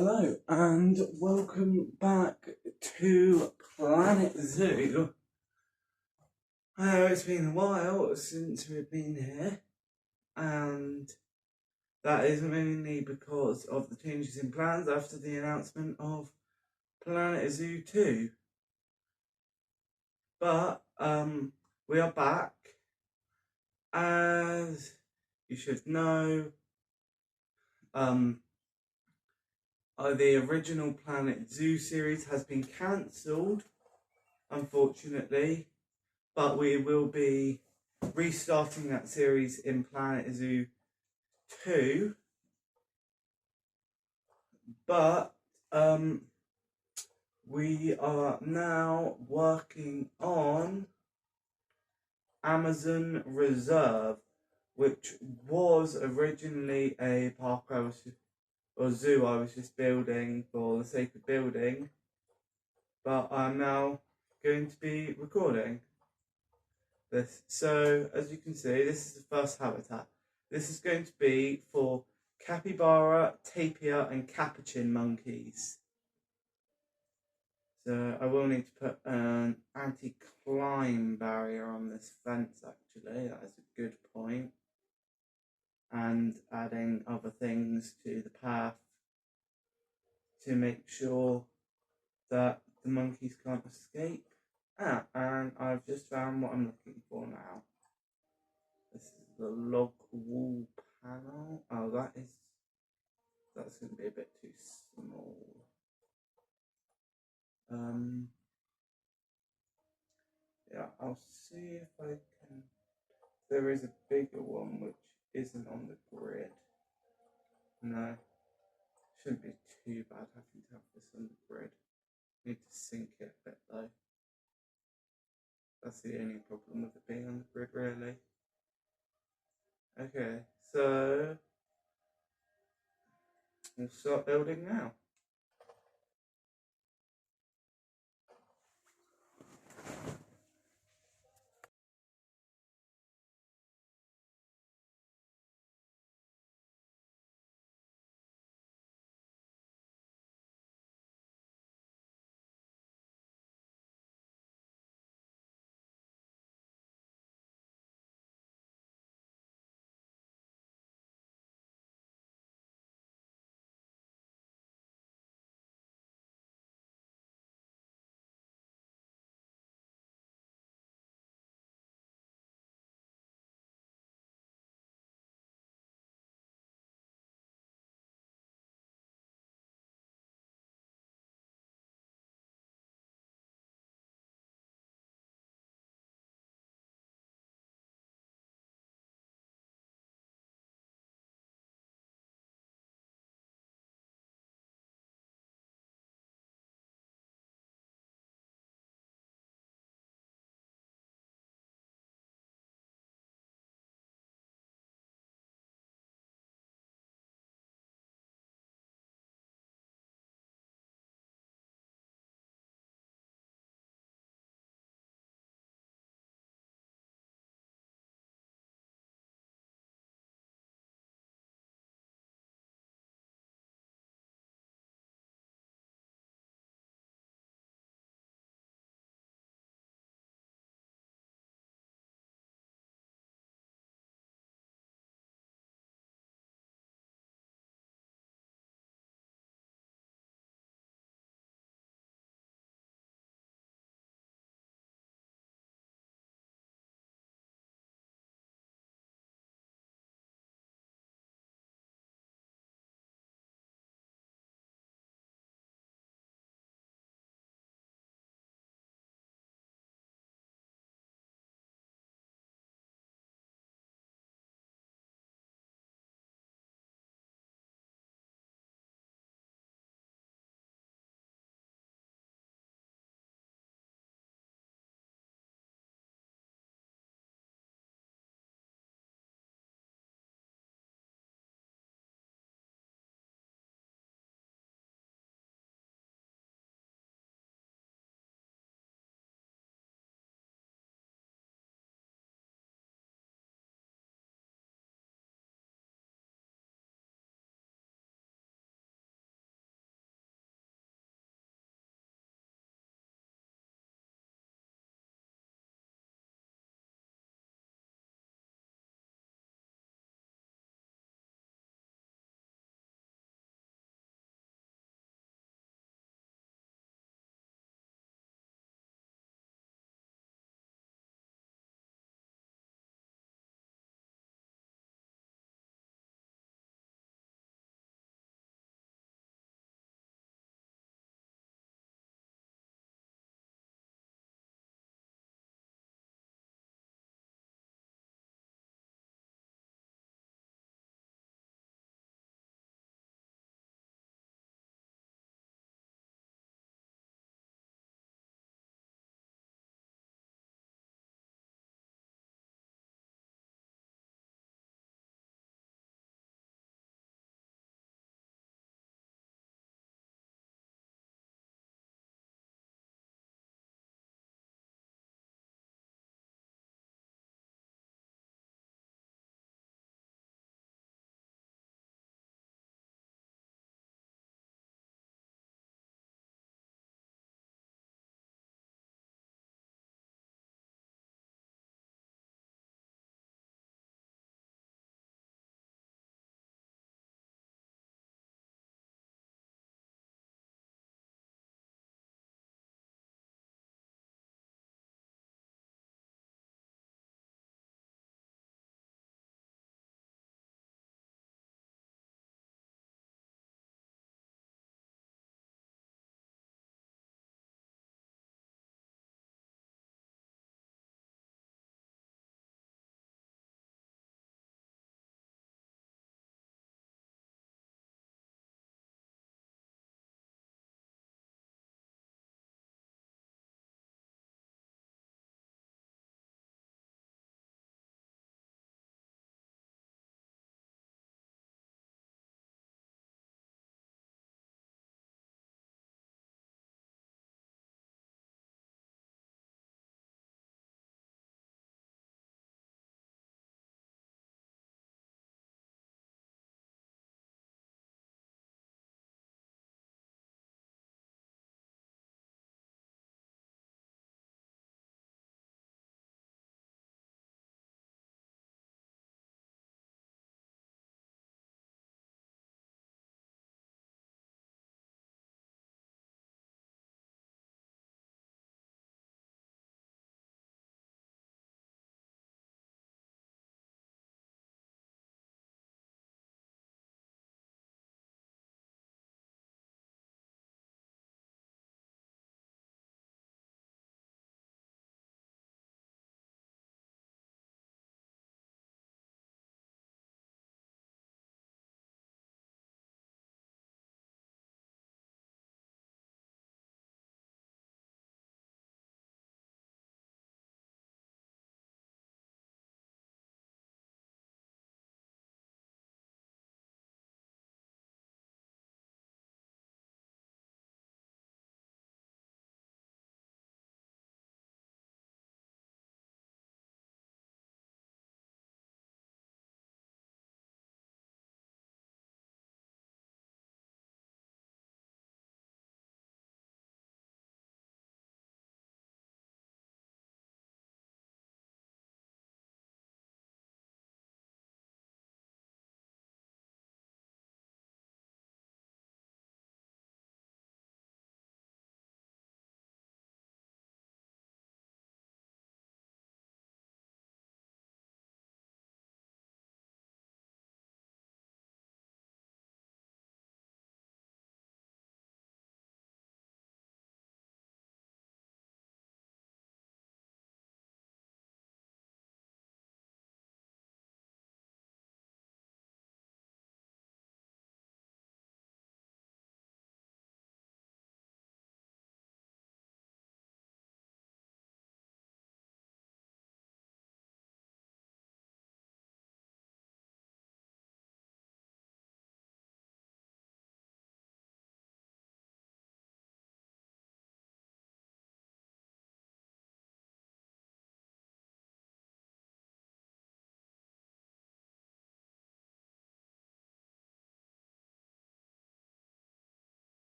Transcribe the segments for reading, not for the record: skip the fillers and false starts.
Hello and welcome back to Planet Zoo. It's been a while since we've been here, and that is mainly because of the changes in plans after the announcement of Planet Zoo 2. But we are back. As you should know, the original Planet Zoo series has been cancelled, unfortunately, but we will be restarting that series in Planet Zoo 2. But we are now working on Amazon Reserve, which was originally a park or zoo I was just building for the sake of building, but I'm now going to be recording this. So as you can see, this is the first habitat. This is going to be for capybara, tapir and capuchin monkeys. So I will need to put an anti-climb barrier on this fence actually, that is a good point. And adding other things to the path to make sure that the monkeys can't escape. And I've just found what I'm looking for now. This is the log wall panel. Oh, that's going to be a bit too small. Yeah, I'll see if I can. There is a bigger one which isn't on the grid. No, shouldn't be too bad having to have this on the grid. Need to sync it a bit though. That's the only problem with it being on the grid, really. Okay, so we'll start building now.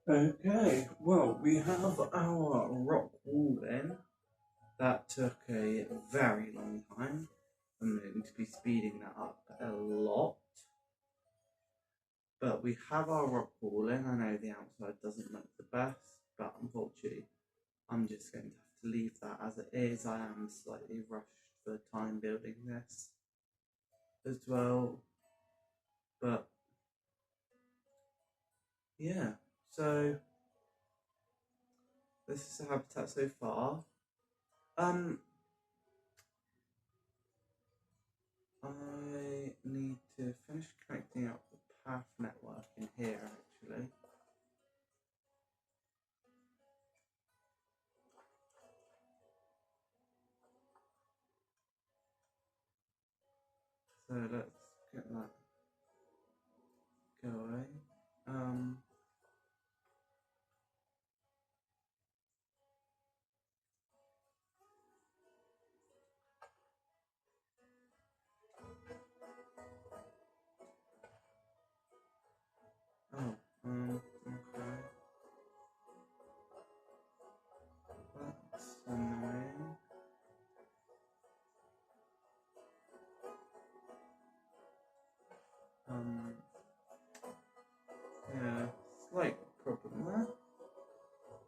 Okay, well, we have our rock wall in. That took a very long time. I'm going to be speeding that up a lot. But we have our rock wall in. I know the outside doesn't look the best, but unfortunately, I'm just going to have to leave that as it is. I am slightly rushed for time building this as well. But yeah, so this is the habitat so far. I need to finish connecting up the path network in here actually. So let's get that going. Okay. That's annoying. Yeah, slight problem there.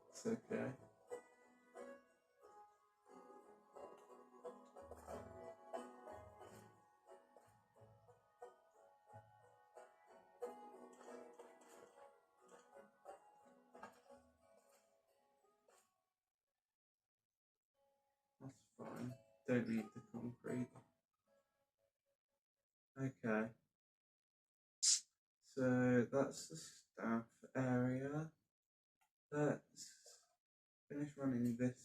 It's okay. That's fine. Don't need the concrete. Okay. So that's the staff area. Let's finish running this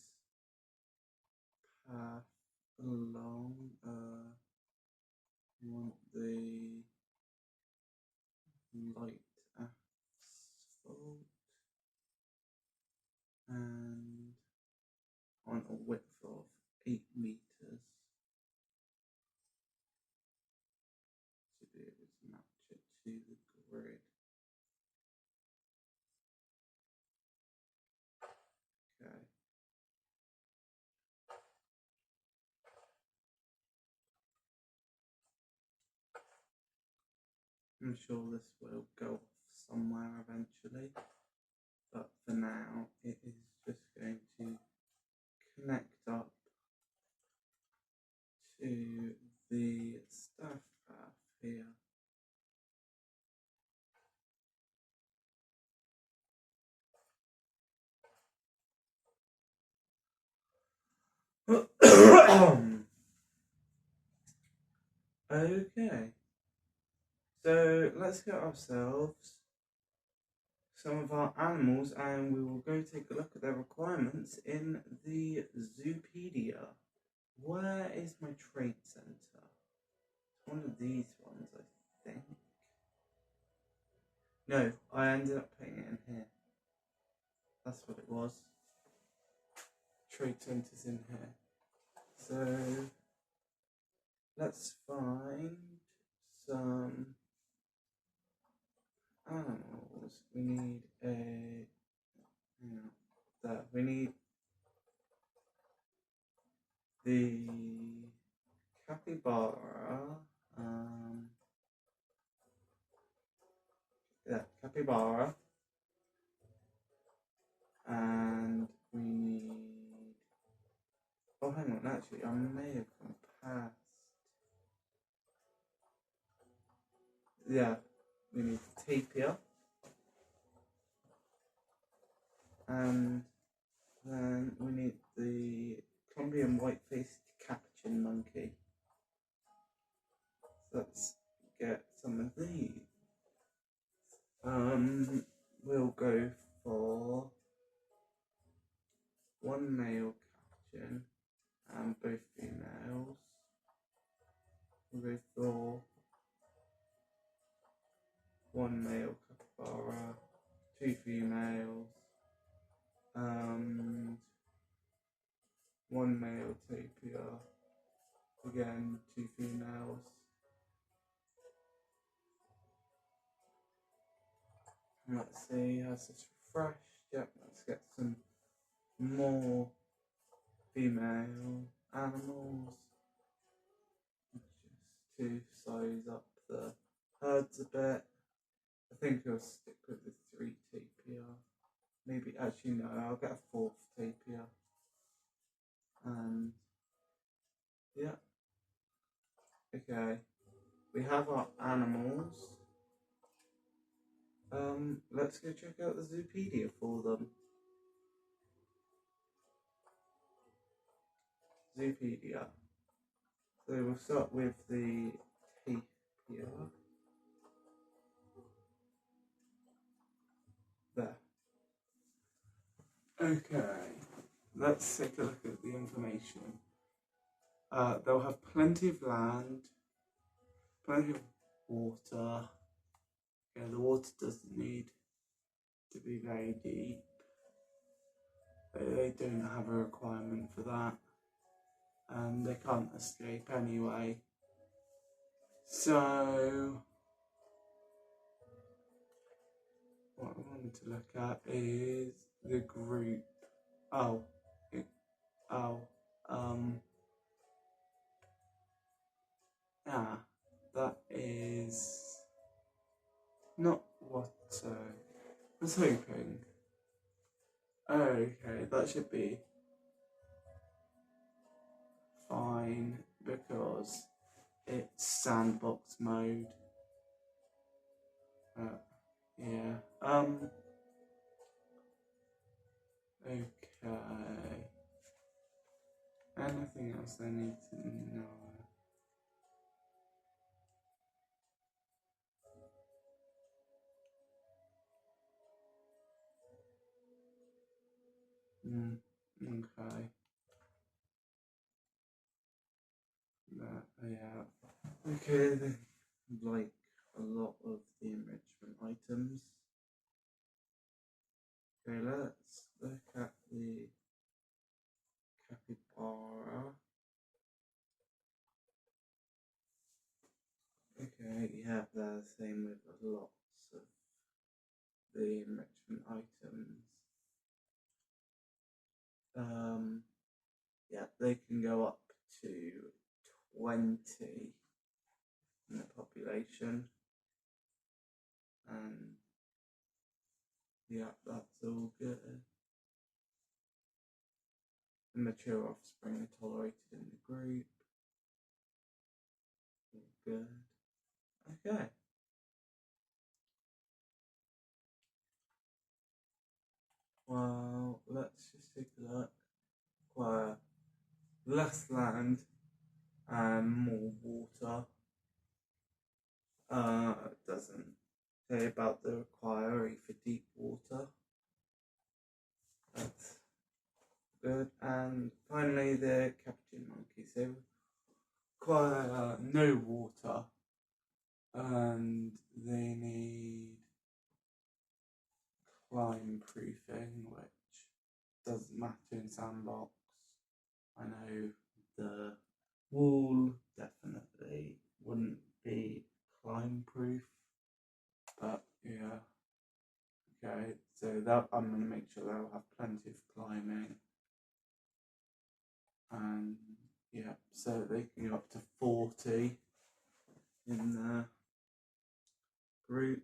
path along. We want the light asphalt and on a width of 8 meters to be able to match it to the grid. Okay. I'm sure this will go off somewhere eventually, but for now it is just going to connect up to the staff path here. Okay, so let's get ourselves some of our animals and we will go take a look at their requirements in the Zoopedia. Where is my trade center? It's one of these ones, I think. No, I ended up putting it in here. That's what it was. Trade center's in here. So let's find some animals. We need a we need the capybara. Capybara. And we need. Oh, hang on. Actually, I may have gone past. Yeah, we need tapir. And then we need the Colombian white-faced capuchin monkey. So let's get some of these. We'll go for one male capuchin and both females. We'll go for one male capybara, two females, and one male tapir, again 2 females. Let's see, how's this refreshed. Yep, let's get some more female animals just to size up the herds a bit. I think I'll stick with the 3 tapir. Maybe, actually no, I'll get a 4th tapir. And yeah, okay, we have our animals. Let's go check out the Zoopedia for them. Zoopedia. So we'll start with the tapir. There. Okay, let's take a look at the information. They'll have plenty of land, plenty of water. Yeah, the water doesn't need to be very deep. They don't have a requirement for that, and they can't escape anyway. So what I wanted to look at is the group. Yeah, that is not what I was hoping. Okay, that should be fine because it's sandbox mode. Yeah. Okay. Anything else I need to know? Okay. Yeah. Okay, then, like a lot of the enrichment items. Okay, let's look at the capybara. Okay, yeah, they're the same with lots of the enrichment items. Yeah, they can go up to 20 in the population, and yeah, that's all good. The mature offspring are tolerated in the group. All good. Okay. Well, let's just take a look. Require less land and more water. It doesn't say about the requirement for deep water. That's good. And finally, the capuchin monkeys. They require no water, and they need climb proofing, which doesn't matter in sandbox. I know the wall definitely wouldn't be climb proof, but yeah. Okay, so that I'm going to make sure they'll have plenty of climbing, and yeah, so they can go up to 40 in the groups.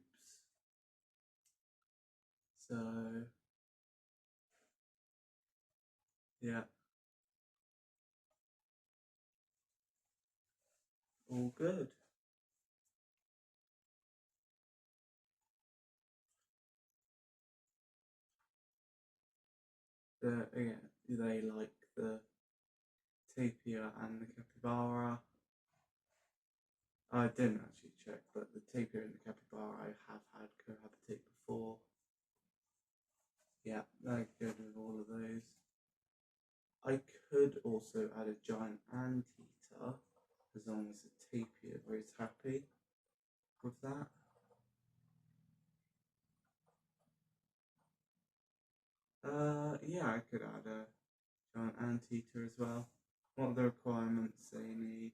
So yeah, all good. Again, they like the tapir and the capybara. I didn't actually check, but the tapir and the capybara I have had cohabitate before. Yeah, they're good with all of those. I could also add a giant anteater as long as the tapir is happy with that. Yeah, I could add a giant anteater as well. What are the requirements they need?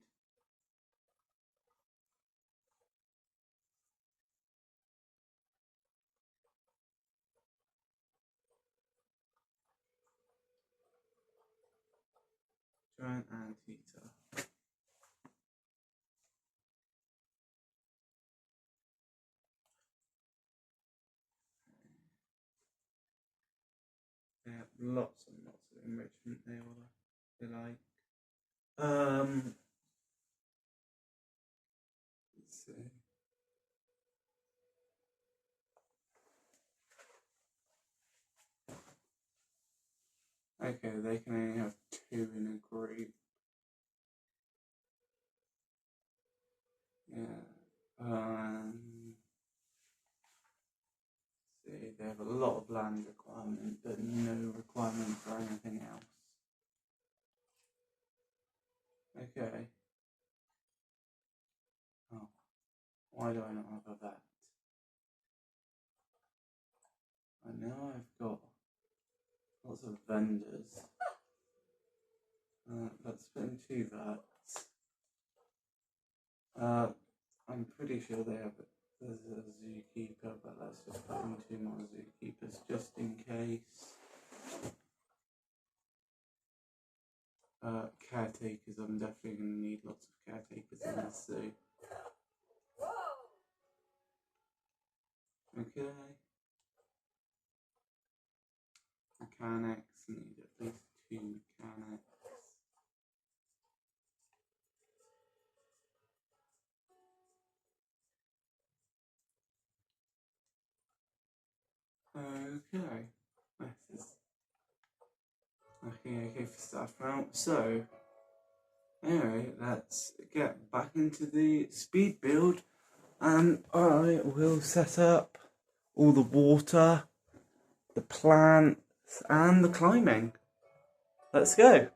an anteater. They have lots and lots of enrichment they like. Let's see. Okay, they can only have 2 in a group. Yeah. See, they have a lot of land requirement, but no requirement for anything else. Okay. Oh, why do I not have a vet? I know I've got lots of vendors. Let's put in 2 vets. I'm pretty sure there's a zookeeper, but let's just put in 2 more zookeepers just in case. Caretakers, I'm definitely going to need lots of caretakers in this zoo. Okay. Mechanics, need at least 2 mechanics. Okay. This is okay for stuff now. So, anyway, let's get back into the speed build, and I will set up all the water, the plants, and the climbing. Let's go.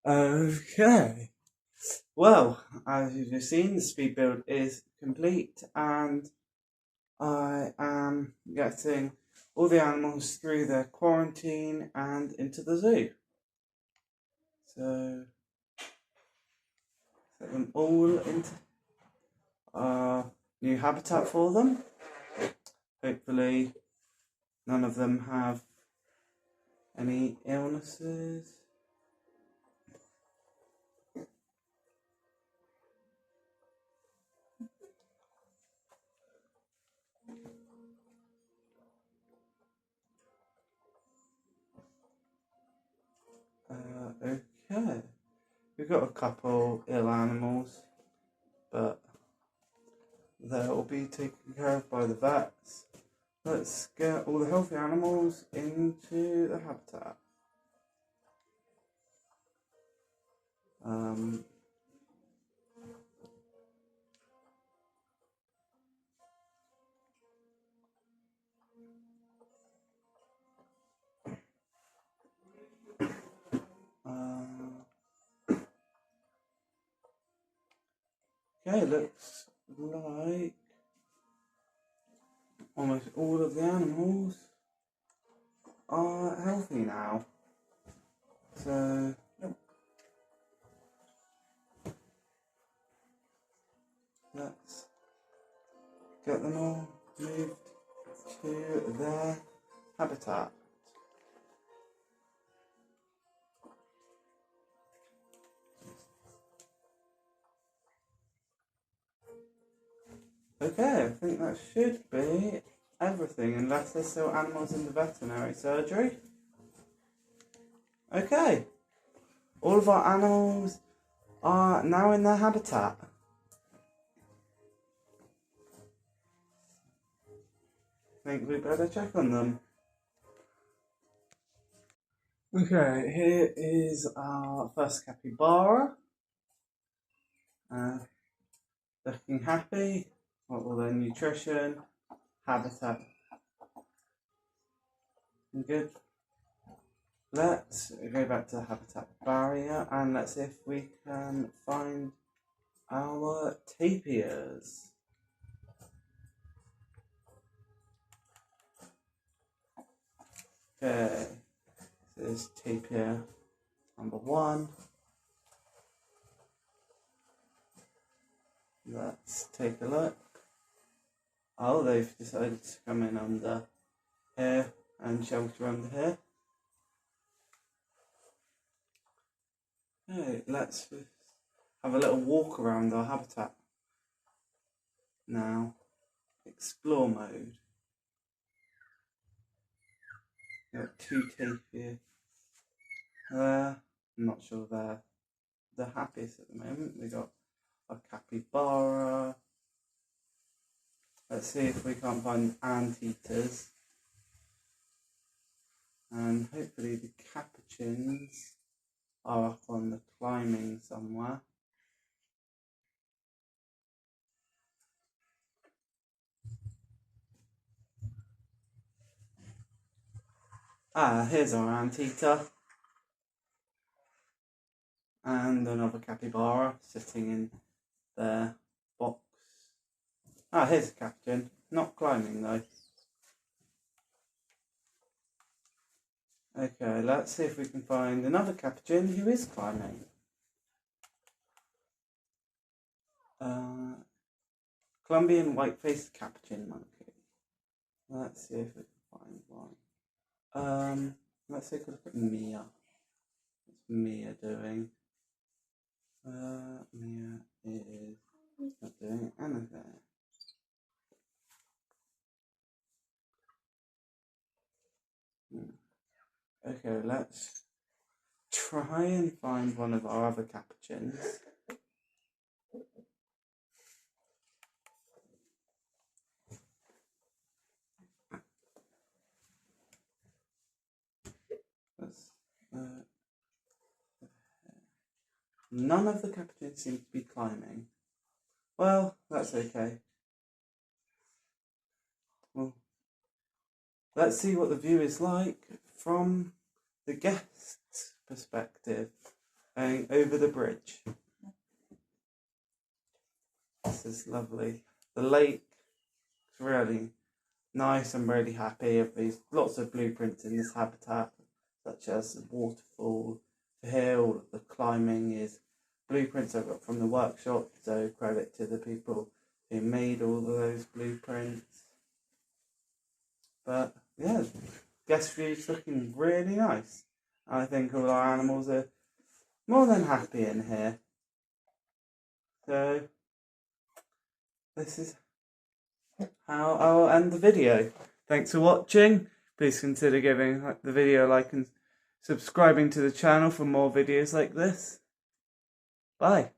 Okay. Well, as you've seen, the speed build is complete, and I am getting all the animals through their quarantine and into the zoo. So, set them all into new habitat for them. Hopefully, none of them have any illnesses. Okay. We've got a couple ill animals, but they'll be taken care of by the vets. Let's get all the healthy animals into the habitat. Okay, looks like almost all of the animals are healthy now. So, let's get them all moved to their habitat. Okay, I think that should be everything, unless there's still animals in the veterinary surgery. Okay, all of our animals are now in their habitat. I think we better check on them. Okay, here is our first capybara. Looking happy. What all their nutrition, habitat. Good. Let's go back to the habitat barrier and let's see if we can find our tapirs. Okay, this is tapir number 1. Let's take a look. Oh, they've decided to come in under here and shelter under here. Okay, let's have a little walk around our habitat. Now, explore mode. Got 2 tapir there. I'm not sure they're the happiest at the moment. We got a capybara. Let's see if we can't find anteaters. And hopefully the capuchins are up on the climbing somewhere. Here's our anteater. And another capybara sitting in their box. Here's a capuchin. Not climbing though. Okay, let's see if we can find another capuchin who is climbing. Colombian white-faced capuchin monkey. Let's see if we can find one. Let's take a look at Mia. What's Mia doing? Mia is not doing anything. Okay, let's try and find one of our other capuchins. None of the capuchins seem to be climbing. Well, that's okay. Well, let's see what the view is like from the guest's perspective. going over the bridge. This is lovely. The lake is really nice. I'm really happy of these. Lots of blueprints in this habitat, such as the waterfall, the hill, the climbing is blueprints I got from the workshop, so credit to the people who made all of those blueprints. But yeah, guest view's looking really nice. I think all our animals are more than happy in here. So this is how I'll end the video. Thanks for watching. Please consider giving the video a like and subscribing to the channel for more videos like this. Bye.